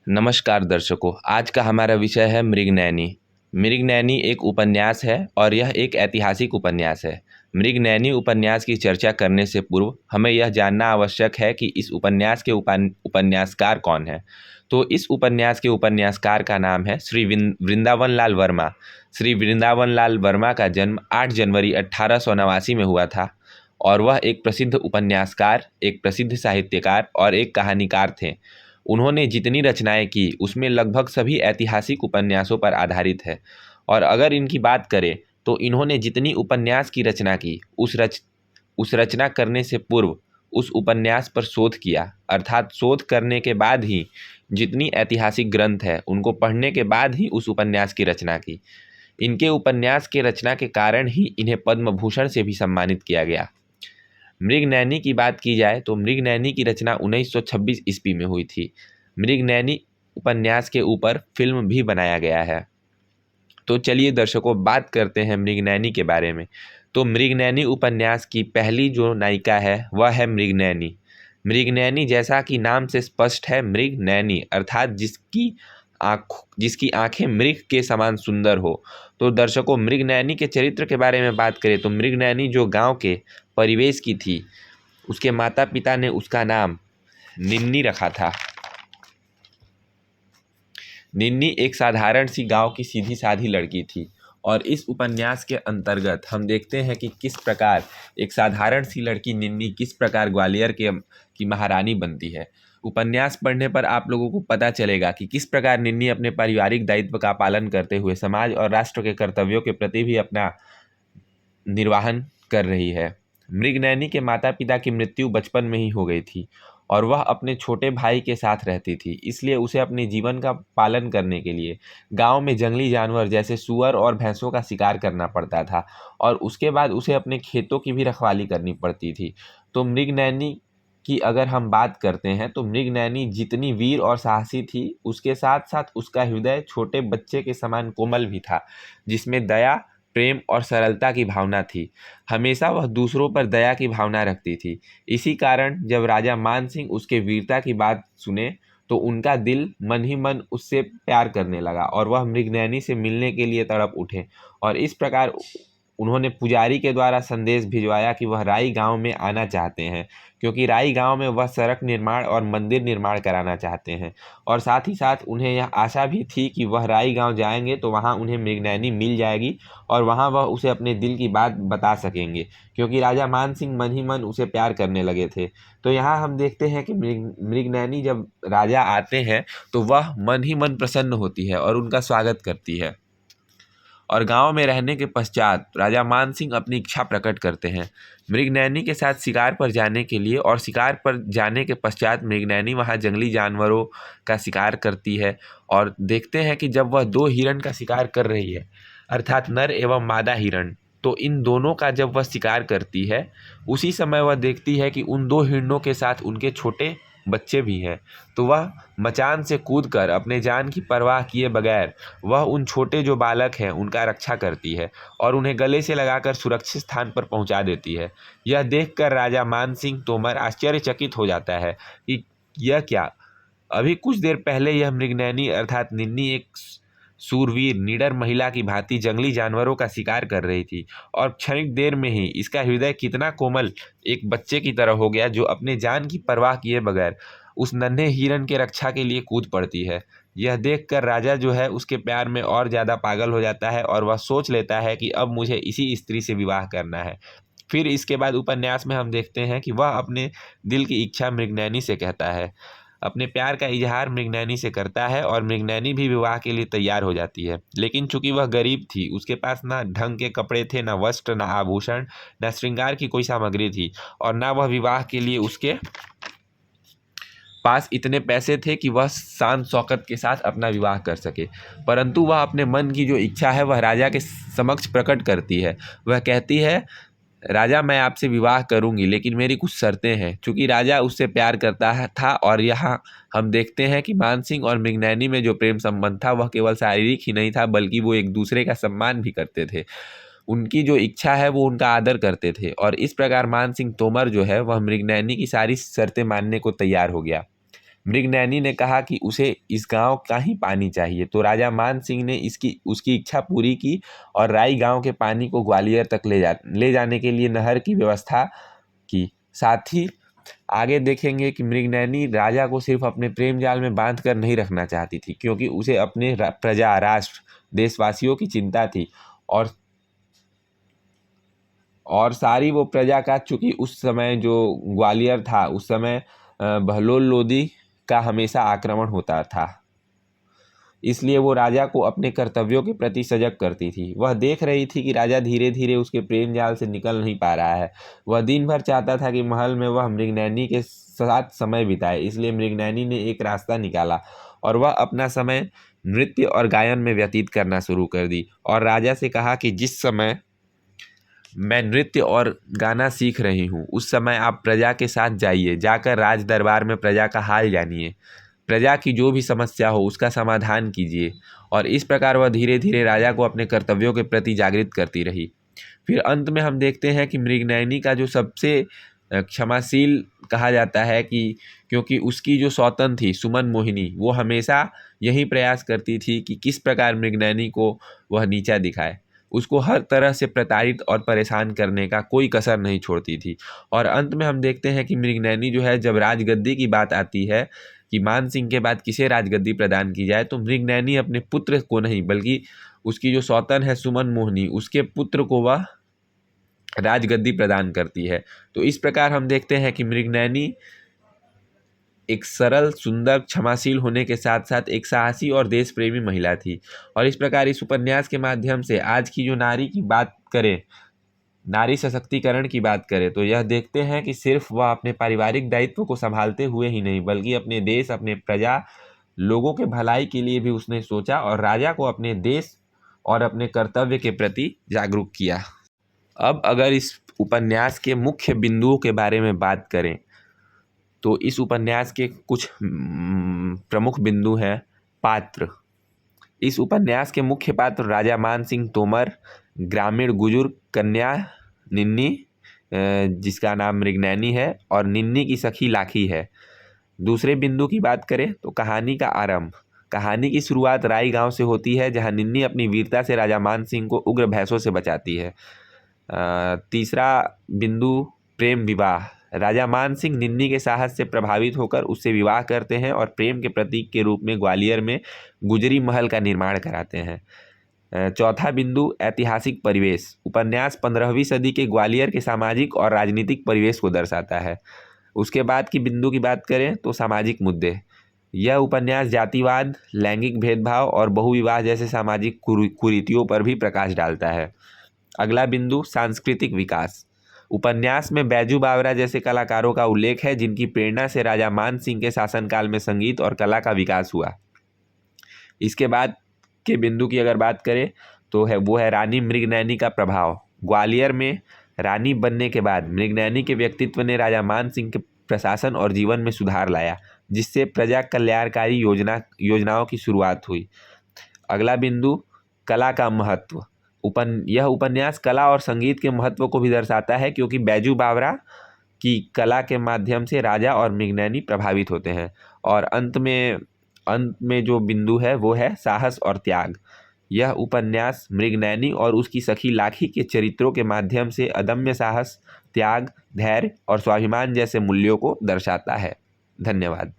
नमस्कार दर्शकों, आज का हमारा विषय है मृगनयनी। मृगनयनी एक उपन्यास है और यह एक ऐतिहासिक उपन्यास है। मृगनयनी उपन्यास की चर्चा करने से पूर्व हमें यह जानना आवश्यक है कि इस उपन्यास के उपन्यासकार कौन है। तो इस उपन्यास के उपन्यासकार का नाम है श्री वृंदावन लाल वर्मा। श्री वृंदावन लाल वर्मा का जन्म 8 जनवरी 1889 में हुआ था और वह एक प्रसिद्ध उपन्यासकार, एक प्रसिद्ध साहित्यकार और एक कहानीकार थे। उन्होंने जितनी रचनाएं की उसमें लगभग सभी ऐतिहासिक उपन्यासों पर आधारित है। और अगर इनकी बात करें तो इन्होंने जितनी उपन्यास की रचना की उस रचना करने से पूर्व उस उपन्यास पर शोध किया, अर्थात शोध करने के बाद ही जितनी ऐतिहासिक ग्रंथ है उनको पढ़ने के बाद ही उस उपन्यास की रचना की। इनके उपन्यास के रचना के कारण ही इन्हें पद्म भूषण से भी सम्मानित किया गया। मृगनयनी की बात की जाए तो मृगनयनी की रचना 1926 ईस्वी में हुई थी। मृगनयनी उपन्यास के ऊपर फिल्म भी बनाया गया है। तो चलिए दर्शकों, बात करते हैं मृगनयनी के बारे में। तो मृगनयनी उपन्यास की पहली जो नायिका है वह है मृगनयनी। मृगनयनी जैसा कि नाम से स्पष्ट है, मृगनयनी अर्थात जिसकी आंखें मृग के समान सुंदर हो। तो दर्शकों, मृगनयनी के चरित्र के बारे में बात करें तो मृगनयनी जो गांव के परिवेश की थी, उसके माता पिता ने उसका नाम निन्नी रखा था। निन्नी एक साधारण सी गांव की सीधी साधी लड़की थी और इस उपन्यास के अंतर्गत हम देखते हैं कि किस प्रकार एक साधारण सी लड़की निन्नी किस प्रकार ग्वालियर की महारानी बनती है। उपन्यास पढ़ने पर आप लोगों को पता चलेगा कि किस प्रकार निन्नी अपने पारिवारिक दायित्व का पालन करते हुए समाज और राष्ट्र के कर्तव्यों के प्रति भी अपना निर्वाहन कर रही है। मृगनयनी के माता पिता की मृत्यु बचपन में ही हो गई थी और वह अपने छोटे भाई के साथ रहती थी, इसलिए उसे अपने जीवन का पालन करने के लिए गांव में जंगली जानवर जैसे सुअर और भैंसों का शिकार करना पड़ता था और उसके बाद उसे अपने खेतों की भी रखवाली करनी पड़ती थी। तो मृगनयनी की अगर हम बात करते हैं तो मृगनयनी जितनी वीर और साहसी थी, उसके साथ साथ उसका हृदय छोटे बच्चे के समान कोमल भी था, जिसमें दया, प्रेम और सरलता की भावना थी। हमेशा वह दूसरों पर दया की भावना रखती थी। इसी कारण जब राजा मान सिंह उसके वीरता की बात सुने तो उनका दिल मन ही मन उससे प्यार करने लगा और वह मृगनयनी से मिलने के लिए तड़प उठे। और इस प्रकार उन्होंने पुजारी के द्वारा संदेश भिजवाया कि वह राई गांव में आना चाहते हैं, क्योंकि राई गांव में वह सड़क निर्माण और मंदिर निर्माण कराना चाहते हैं। और साथ ही साथ उन्हें यह आशा भी थी कि वह राई गांव जाएंगे तो वहां उन्हें मृगनयनी मिल जाएगी और वहां वह उसे अपने दिल की बात बता सकेंगे, क्योंकि राजा मान सिंह मन ही मन उसे प्यार करने लगे थे। तो यहाँ हम देखते हैं कि मृगनयनी जब राजा आते हैं तो वह मन ही मन प्रसन्न होती है और उनका स्वागत करती है। और गांव में रहने के पश्चात राजा मान सिंह अपनी इच्छा प्रकट करते हैं मृगनयनी के साथ शिकार पर जाने के लिए। और शिकार पर जाने के पश्चात मृगनयनी वहां जंगली जानवरों का शिकार करती है और देखते हैं कि जब वह 2 हिरण का शिकार कर रही है, अर्थात नर एवं मादा हिरण, तो इन दोनों का जब वह शिकार करती है उसी समय वह देखती है कि उन 2 हिरणों के साथ उनके छोटे बच्चे भी हैं। तो वह मचान से कूदकर अपने जान की परवाह किए बगैर वह उन छोटे जो बालक हैं उनका रक्षा करती है और उन्हें गले से लगाकर सुरक्षित स्थान पर पहुंचा देती है। यह देखकर राजा मान सिंह तोमर आश्चर्यचकित हो जाता है कि यह क्या, अभी कुछ देर पहले यह मृगनयनी अर्थात निन्नी एक सूरवीर निडर महिला की भांति जंगली जानवरों का शिकार कर रही थी और क्षणिक देर में ही इसका हृदय कितना कोमल एक बच्चे की तरह हो गया, जो अपने जान की परवाह किए बगैर उस नन्हे हिरण के रक्षा के लिए कूद पड़ती है। यह देखकर राजा जो है उसके प्यार में और ज़्यादा पागल हो जाता है और वह सोच लेता है कि अब मुझे इसी स्त्री से विवाह करना है। फिर इसके बाद उपन्यास में हम देखते हैं कि वह अपने दिल की इच्छा मृगनयनी से कहता है, अपने प्यार का इजहार मृगनयनी से करता है और मृगनयनी भी विवाह के लिए तैयार हो जाती है। लेकिन चूंकि वह गरीब थी, उसके पास ना ढंग के कपड़े थे, ना वस्त्र, ना आभूषण, ना श्रृंगार की कोई सामग्री थी और ना वह विवाह के लिए उसके पास इतने पैसे थे कि वह शान शौकत के साथ अपना विवाह कर सके। परंतु वह अपने मन की जो इच्छा है वह राजा के समक्ष प्रकट करती है। वह कहती है, राजा मैं आपसे विवाह करूंगी लेकिन मेरी कुछ शर्तें हैं। चूंकि राजा उससे प्यार करता था और यहाँ हम देखते हैं कि मान सिंह और मृगनयनी में जो प्रेम संबंध था वह केवल शारीरिक ही नहीं था, बल्कि वो एक दूसरे का सम्मान भी करते थे। उनकी जो इच्छा है वो उनका आदर करते थे और इस प्रकार मान सिंह तोमर जो है वह मृगनयनी की सारी शर्तें मानने को तैयार हो गया। मृगनयनी ने कहा कि उसे इस गांव का ही पानी चाहिए, तो राजा मान सिंह ने उसकी इच्छा पूरी की और राई गांव के पानी को ग्वालियर तक ले जाने के लिए नहर की व्यवस्था की। साथ ही आगे देखेंगे कि मृगनयनी राजा को सिर्फ अपने प्रेम जाल में बांध कर नहीं रखना चाहती थी, क्योंकि उसे अपने प्रजा, राष्ट्र, देशवासियों की चिंता थी और सारी वो प्रजा का, चूंकि उस समय जो ग्वालियर था उस समय बहलोल लोदी का हमेशा आक्रमण होता था, इसलिए वो राजा को अपने कर्तव्यों के प्रति सजग करती थी। वह देख रही थी कि राजा धीरे धीरे उसके प्रेम जाल से निकल नहीं पा रहा है। वह दिन भर चाहता था कि महल में वह मृगनयनी के साथ समय बिताए, इसलिए मृगनयनी ने एक रास्ता निकाला और वह अपना समय नृत्य और गायन में व्यतीत करना शुरू कर दी और राजा से कहा कि जिस समय मैं नृत्य और गाना सीख रही हूँ उस समय आप प्रजा के साथ जाइए, जाकर राज दरबार में प्रजा का हाल जानिए, प्रजा की जो भी समस्या हो उसका समाधान कीजिए। और इस प्रकार वह धीरे धीरे राजा को अपने कर्तव्यों के प्रति जागृत करती रही। फिर अंत में हम देखते हैं कि मृगनयनी का जो सबसे क्षमाशील कहा जाता है कि क्योंकि उसकी जो सौतन थी सुमन मोहिनी, वो हमेशा यही प्रयास करती थी कि किस प्रकार मृगनयनी को वह नीचा दिखाए, उसको हर तरह से प्रताड़ित और परेशान करने का कोई कसर नहीं छोड़ती थी। और अंत में हम देखते हैं कि मृगनयनी जो है, जब राजगद्दी की बात आती है कि मान सिंह के बाद किसे राजगद्दी प्रदान की जाए, तो मृगनयनी अपने पुत्र को नहीं बल्कि उसकी जो सौतन है सुमन मोहिनी, उसके पुत्र को वह राजगद्दी प्रदान करती है। तो इस प्रकार हम देखते हैं कि मृगनयनी एक सरल, सुंदर, क्षमाशील होने के साथ साथ एक साहसी और देश प्रेमी महिला थी। और इस प्रकार इस उपन्यास के माध्यम से आज की जो नारी की बात करें, नारी सशक्तिकरण की बात करें, तो यह देखते हैं कि सिर्फ वह अपने पारिवारिक दायित्व को संभालते हुए ही नहीं बल्कि अपने देश, अपने प्रजा, लोगों के भलाई के लिए भी उसने सोचा और राजा को अपने देश और अपने कर्तव्य के प्रति जागरूक किया। अब अगर इस उपन्यास के मुख्य बिंदुओं के बारे में बात करें तो इस उपन्यास के कुछ प्रमुख बिंदु हैं। पात्र, इस उपन्यास के मुख्य पात्र राजा मान सिंह तोमर, ग्रामीण गुजुर कन्या निन्नी जिसका नाम मृगनयनी है और निन्नी की सखी लाखी है। दूसरे बिंदु की बात करें तो कहानी का आरंभ, कहानी की शुरुआत राई गांव से होती है जहां निन्नी अपनी वीरता से राजा मान सिंह को उग्र भैंसों से बचाती है। तीसरा बिंदु प्रेम विवाह, राजा मान सिंह निन्नी के साहस से प्रभावित होकर उससे विवाह करते हैं और प्रेम के प्रतीक के रूप में ग्वालियर में गुजरी महल का निर्माण कराते हैं। चौथा बिंदु ऐतिहासिक परिवेश, उपन्यास 15वीं सदी के ग्वालियर के सामाजिक और राजनीतिक परिवेश को दर्शाता है। उसके बाद की बिंदु की बात करें तो सामाजिक मुद्दे, यह उपन्यास जातिवाद, लैंगिक भेदभाव और बहुविवाह जैसे सामाजिक कुरीतियों पर भी प्रकाश डालता है। अगला बिंदु सांस्कृतिक विकास, उपन्यास में बैजू बावरा जैसे कलाकारों का उल्लेख है जिनकी प्रेरणा से राजा मान सिंह के शासनकाल में संगीत और कला का विकास हुआ। इसके बाद के बिंदु की अगर बात करें तो वो है रानी मृगनयनी का प्रभाव, ग्वालियर में रानी बनने के बाद मृगनयनी के व्यक्तित्व ने राजा मान सिंह के प्रशासन और जीवन में सुधार लाया, जिससे प्रजा कल्याणकारी योजनाओं की शुरुआत हुई। अगला बिंदु कला का महत्व, यह उपन्यास कला और संगीत के महत्व को भी दर्शाता है क्योंकि बैजू बावरा की कला के माध्यम से राजा और मृगनयनी प्रभावित होते हैं। और अंत में जो बिंदु है वो है साहस और त्याग, यह उपन्यास मृगनयनी और उसकी सखी लाखी के चरित्रों के माध्यम से अदम्य साहस, त्याग, धैर्य और स्वाभिमान जैसे मूल्यों को दर्शाता है। धन्यवाद।